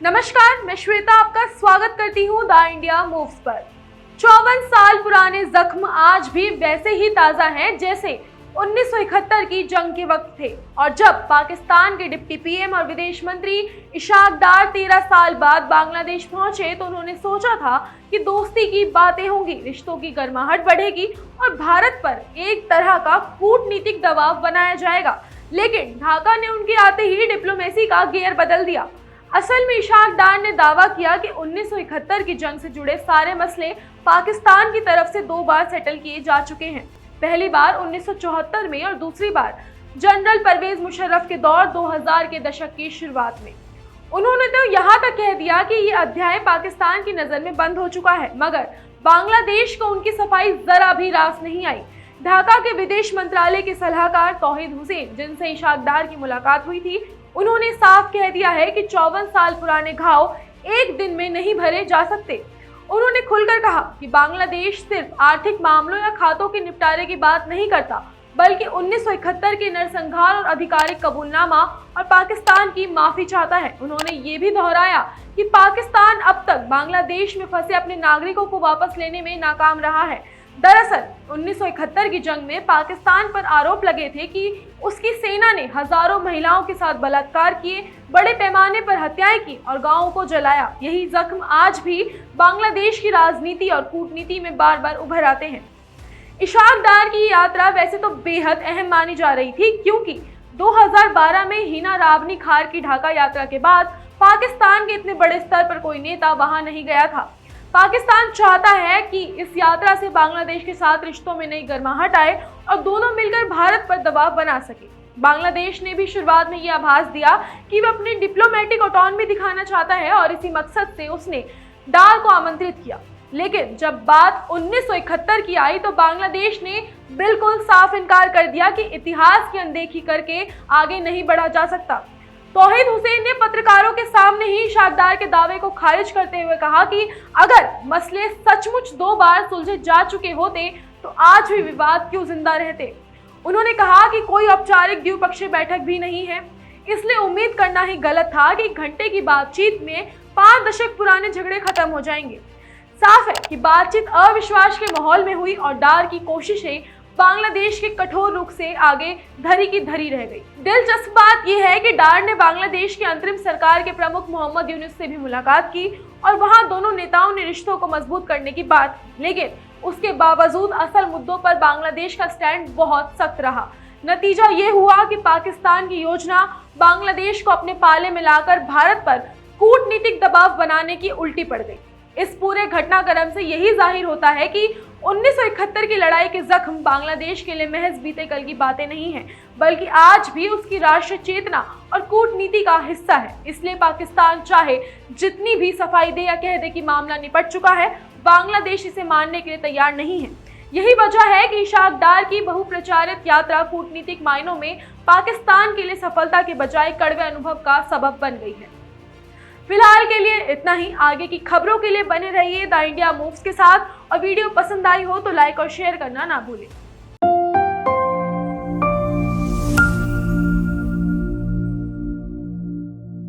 नमस्कार, मैं श्वेता आपका स्वागत करती हूँ द इंडिया मूव्स पर। 54 साल पुराने जख्म आज भी वैसे ही ताजा हैं जैसे 1971 की जंग के वक्त थे और जब पाकिस्तान के डिप्टी पीएम और विदेश मंत्री इशाक डार 13 साल बाद बांग्लादेश पहुंचे तो उन्होंने सोचा था कि दोस्ती की बातें होंगी, रिश्तों की गर्माहट बढ़ेगी और भारत पर एक तरह का कूटनीतिक दबाव बनाया जाएगा। लेकिन ढाका ने उनके आते ही डिप्लोमेसी का गियर बदल दिया। असल में इशाक डार ने दावा किया कि 1971 की जंग से जुड़े सारे मसले पाकिस्तान की तरफ से 2 बार सेटल किए जा चुके हैं। पहली बार 1974 में और दूसरी बार जनरल परवेज मुशर्रफ के दौर 2000 के दशक की शुरुआत में। उन्होंने तो यहाँ तक कह दिया कि ये अध्याय पाकिस्तान की नजर में बंद हो चुका है, मगर बांग्लादेश को उनकी सफाई जरा भी रास नहीं आई। ढाका के विदेश मंत्रालय के सलाहकार तौहीद हुसैन, जिनसे इशाक डार की मुलाकात हुई थी, उन्होंने साफ कह दिया है कि 54 साल पुराने घाव एक दिन में नहीं भरे जा सकते। उन्होंने खुलकर कहा कि बांग्लादेश सिर्फ आर्थिक मामलों या खातों के निपटारे की बात नहीं करता, बल्कि 1971 के नरसंहार और आधिकारिक कबूलनामा और पाकिस्तान की माफी चाहता है। उन्होंने ये भी दोहराया कि पाकिस्तान अब तक बांग्लादेश में फंसे अपने नागरिकों को वापस लेने में नाकाम रहा है। दरअसल 1971 की जंग में पाकिस्तान पर आरोप लगे थे कि उसकी सेना ने हजारों महिलाओं के साथ बलात्कार किए, बड़े पैमाने पर हत्याएं की और गांवों को जलाया। यही जख्म आज भी बांग्लादेश की राजनीति और कूटनीति में बार बार उभर आते हैं। इशाक डार की यात्रा वैसे तो बेहद अहम मानी जा रही थी, क्योंकि 2012 में हिना रावनी खार की ढाका यात्रा के बाद पाकिस्तान के इतने बड़े स्तर पर कोई नेता वहां नहीं गया था। पाकिस्तान चाहता है कि इस यात्रा से बांग्लादेश के साथ रिश्तों में नई गर्माहट आए और दोनों मिलकर भारत पर दबाव बना सके। बांग्लादेश ने भी शुरुआत में यह आभास दिया कि वह अपनी डिप्लोमेटिक ऑटोनॉमी दिखाना चाहता है और इसी मकसद से उसने डार को आमंत्रित किया। लेकिन जब बात 1971 की आई तो बांग्लादेश ने बिल्कुल साफ इनकार कर दिया कि इतिहास की अनदेखी करके आगे नहीं बढ़ा जा सकता। तौहीद हुसैन ने पत्रकारों के सामने ही इशाक डार के दावे को खारिज करते हुए कहा कि अगर मसले सचमुच 2 बार सुलझे जा चुके होते तो आज भी विवाद क्यों जिंदा रहते। उन्होंने कहा कि कोई औपचारिक द्विपक्षीय बैठक भी नहीं है, इसलिए उम्मीद करना ही गलत था कि घंटे की बातचीत में 5 दशक पुराने झगड़े खत्म हो जाएंगे। साफ है कि बातचीत अविश्वास के माहौल में हुई और डार की कोशिशें बांग्लादेश के कठोर रुख से आगे धरी की धरी रह गई। दिलचस्प बात यह है कि डार ने बांग्लादेश की अंतरिम सरकार के प्रमुख मोहम्मद यूनुस से भी मुलाकात की और वहां दोनों नेताओं ने रिश्तों को मजबूत करने की बात की, लेकिन उसके बावजूद असल मुद्दों पर बांग्लादेश का स्टैंड बहुत सख्त रहा। नतीजा ये हुआ कि पाकिस्तान की योजना बांग्लादेश को अपने पाले में लाकर भारत पर कूटनीतिक दबाव बनाने की उल्टी पड़ गई। इस पूरे घटनाक्रम से यही जाहिर होता है कि 1971 की लड़ाई के जख्म बांग्लादेश के लिए महज बीते कल की बातें नहीं हैं, बल्कि आज भी उसकी राष्ट्रीय चेतना और कूटनीति का हिस्सा है। इसलिए पाकिस्तान चाहे जितनी भी सफाई दे या कह दे कि मामला निपट चुका है, बांग्लादेश इसे मानने के लिए तैयार नहीं है। यही वजह है कि इशाक डार की बहुप्रचारित यात्रा कूटनीतिक मायनों में पाकिस्तान के लिए सफलता के बजाय कड़वे अनुभव का सबब बन गई है। फिलहाल के लिए इतना ही। आगे की खबरों के लिए बने रहिए द इंडिया मूव्स के साथ और वीडियो पसंद आई हो तो लाइक और शेयर करना ना भूलें।